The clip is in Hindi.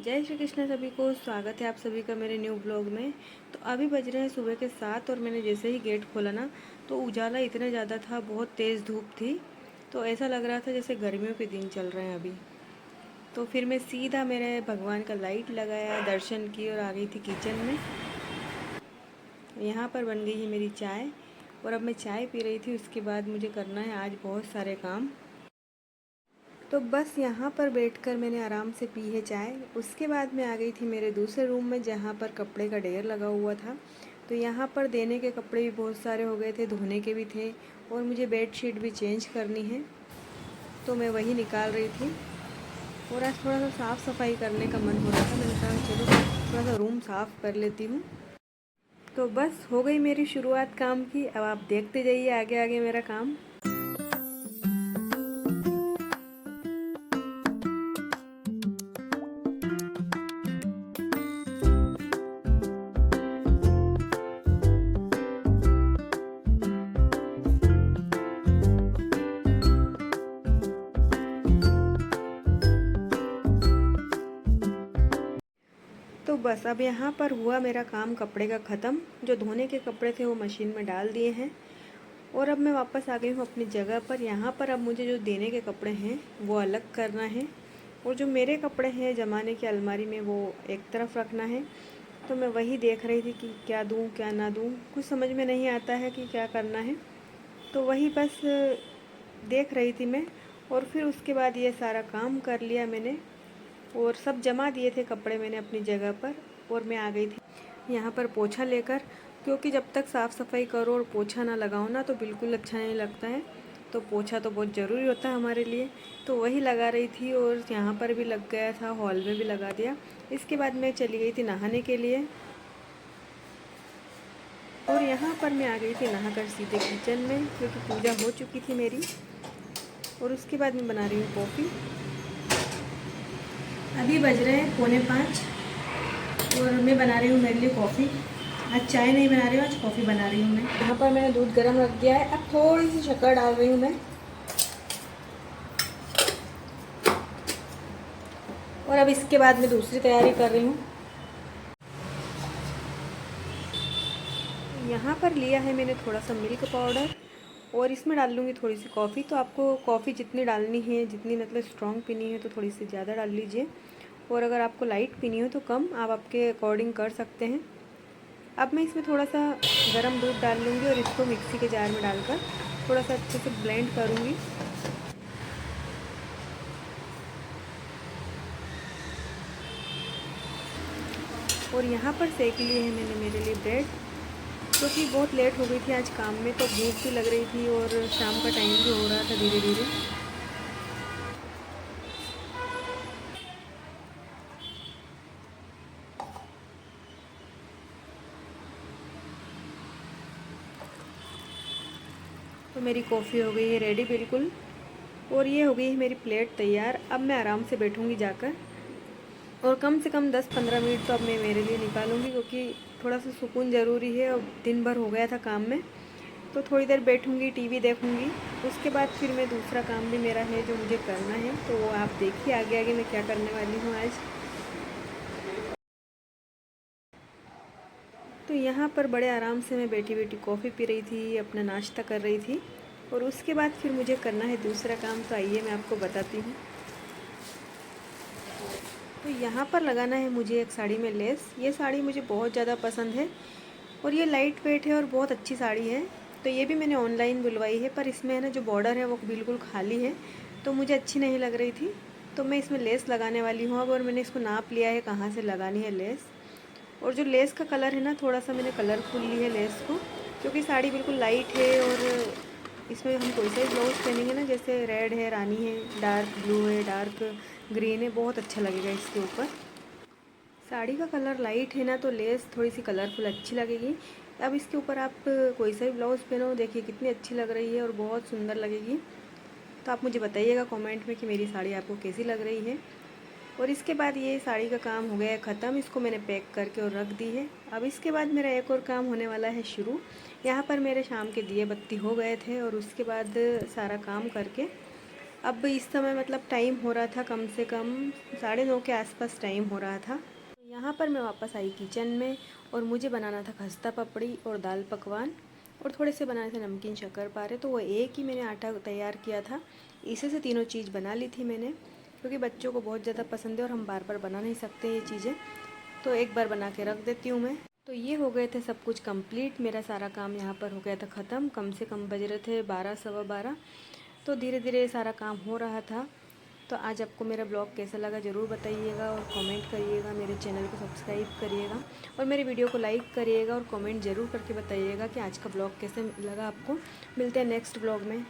जय श्री कृष्ण सभी को। स्वागत है आप सभी का मेरे न्यू ब्लॉग में। तो अभी बज रहे हैं सुबह के 7 और मैंने जैसे ही गेट खोला ना तो उजाला इतना ज़्यादा था, बहुत तेज़ धूप थी। तो ऐसा लग रहा था जैसे गर्मियों के दिन चल रहे हैं अभी। तो फिर मैं सीधा मेरे भगवान का लाइट लगाया, दर्शन किए और आ गई थी किचन में। यहाँ पर बन गई है मेरी चाय और अब मैं चाय पी रही थी। उसके बाद मुझे करना है आज बहुत सारे काम। तो बस यहाँ पर बैठकर मैंने आराम से पी है चाय। उसके बाद मैं आ गई थी मेरे दूसरे रूम में जहाँ पर कपड़े का ढेर लगा हुआ था। तो यहाँ पर देने के कपड़े भी बहुत सारे हो गए थे, धोने के भी थे और मुझे बेडशीट भी चेंज करनी है। तो मैं वही निकाल रही थी और आज थोड़ा सा साफ़ सफाई करने का मन हो रहा था। मैंने कहा चलो थोड़ा सा रूम साफ़ कर लेती हूँ। तो बस हो गई मेरी शुरुआत काम की। अब आप देखते जाइए आगे आगे मेरा काम। तो बस अब यहाँ पर हुआ मेरा काम कपड़े का ख़त्म। जो धोने के कपड़े थे वो मशीन में डाल दिए हैं और अब मैं वापस आ गई हूँ अपनी जगह पर। यहाँ पर अब मुझे जो देने के कपड़े हैं वो अलग करना है और जो मेरे कपड़े हैं जमाने की अलमारी में वो एक तरफ रखना है। तो मैं वही देख रही थी कि क्या दूँ क्या ना दूँ, कुछ समझ में नहीं आता है कि क्या करना है। तो वही बस देख रही थी मैं और फिर उसके बाद ये सारा काम कर लिया मैंने और सब जमा दिए थे कपड़े मैंने अपनी जगह पर। और मैं आ गई थी यहाँ पर पोछा लेकर, क्योंकि जब तक साफ़ सफाई करो और पोछा ना लगाओ ना तो बिल्कुल अच्छा नहीं लगता है। तो पोछा तो बहुत ज़रूरी होता है हमारे लिए। तो वही लगा रही थी और यहाँ पर भी लग गया था, हॉल में भी लगा दिया। इसके बाद मैं चली गई थी नहाने के लिए और यहाँ पर मैं आ गई थी नहाकर सीधे किचन में, क्योंकि पूजा हो चुकी थी मेरी। और उसके बाद मैं बना रही हूँ कॉफ़ी। अभी बज रहे हैं 4:45 और मैं बना रही हूँ मेरे लिए कॉफ़ी। आज चाय नहीं बना रही हूँ, आज कॉफ़ी बना रही हूँ मैं। यहाँ पर मैंने दूध गर्म रख दिया है। अब थोड़ी सी शक्कर डाल रही हूँ मैं और अब इसके बाद मैं दूसरी तैयारी कर रही हूँ। यहाँ पर लिया है मैंने थोड़ा सा मिल्क पाउडर और इसमें डाल लूँगी थोड़ी सी कॉफ़ी। तो आपको कॉफ़ी जितनी डालनी है, जितनी मतलब स्ट्रॉन्ग पीनी है तो थोड़ी सी ज़्यादा डाल लीजिए और अगर आपको लाइट पीनी हो तो कम, आप आपके अकॉर्डिंग कर सकते हैं। अब मैं इसमें थोड़ा सा गरम दूध डाल लूँगी और इसको मिक्सी के जार में डालकर थोड़ा सा अच्छे से ब्लेंड करूँगी। और यहाँ पर सेक लिए हैं मैंने मेरे लिए ब्रेड, क्योंकि बहुत लेट हो गई थी आज काम में, तो भूख भी लग रही थी और शाम का टाइम भी हो रहा था धीरे धीरे। तो मेरी कॉफ़ी हो गई है रेडी बिल्कुल और ये हो गई है मेरी प्लेट तैयार। अब मैं आराम से बैठूँगी जाकर और कम से कम 10-15 मिनट तो अब मैं मेरे लिए निकालूंगी, क्योंकि थोड़ा सा सुकून ज़रूरी है। और दिन भर हो गया था काम में, तो थोड़ी देर बैठूंगी, टीवी देखूंगी। उसके बाद फिर मैं दूसरा काम भी मेरा है जो मुझे करना है, तो वो आप देखिए आगे आगे मैं क्या करने वाली हूँ आज। तो यहाँ पर बड़े आराम से मैं बैठी बैठी कॉफ़ी पी रही थी, अपना नाश्ता कर रही थी और उसके बाद फिर मुझे करना है दूसरा काम। तो आइए मैं आपको बताती हूँ। तो यहाँ पर लगाना है मुझे एक साड़ी में लेस। ये साड़ी मुझे बहुत ज़्यादा पसंद है और ये लाइट वेट है और बहुत अच्छी साड़ी है। तो ये भी मैंने ऑनलाइन बुलवाई है, पर इसमें है ना जो बॉर्डर है वो बिल्कुल खाली है, तो मुझे अच्छी नहीं लग रही थी। तो मैं इसमें लेस लगाने वाली हूँ अब, और मैंने इसको नाप लिया है कहाँ से लगानी है लेस। और जो लेस का कलर है ना, थोड़ा सा मैंने कलरफुल ली है लेस को, क्योंकि साड़ी बिल्कुल लाइट है और इसमें हम कोई सा भी ब्लाउज पहनेंगे ना, जैसे रेड है, रानी है, डार्क ब्लू है, डार्क ग्रीन है, बहुत अच्छा लगेगा इसके ऊपर। साड़ी का कलर लाइट है ना, तो लेस थोड़ी सी कलरफुल अच्छी लगेगी। अब इसके ऊपर आप कोई सा भी ब्लाउज़ पहनो, देखिए कितनी अच्छी लग रही है और बहुत सुंदर लगेगी। तो आप मुझे बताइएगा कमेंट में कि मेरी साड़ी आपको कैसी लग रही है। और इसके बाद ये साड़ी का काम हो गया है ख़त्म। इसको मैंने पैक करके और रख दी है। अब इसके बाद मेरा एक और काम होने वाला है शुरू। यहाँ पर मेरे शाम के दिए बत्ती हो गए थे और उसके बाद सारा काम करके अब इस समय मतलब टाइम हो रहा था कम से कम 9:30 के आसपास टाइम हो रहा था। तो यहाँ पर मैं वापस आई किचन में और मुझे बनाना था खस्ता पपड़ी और दाल पकवान और थोड़े से बनाए थे नमकीन शक्करपारे। तो वो एक ही मैंने आटा तैयार किया था, इसी से तीनों चीज़ बना ली थी मैंने, क्योंकि बच्चों को बहुत ज़्यादा पसंद है और हम बार बार बना नहीं सकते ये चीज़ें, तो एक बार बना के रख देती हूँ मैं। तो ये हो गए थे सब कुछ कंप्लीट, मेरा सारा काम यहाँ पर हो गया था ख़त्म। कम से कम बज रहे थे 12 सवा 12। तो धीरे धीरे सारा काम हो रहा था। तो आज आपको मेरा ब्लॉग कैसा लगा ज़रूर बताइएगा और कमेंट करिएगा, मेरे चैनल को सब्सक्राइब करिएगा और मेरे वीडियो को लाइक करिएगा और कमेंट ज़रूर करके बताइएगा कि आज का ब्लॉग कैसे लगा आपको। मिलते हैं नेक्स्ट ब्लॉग में।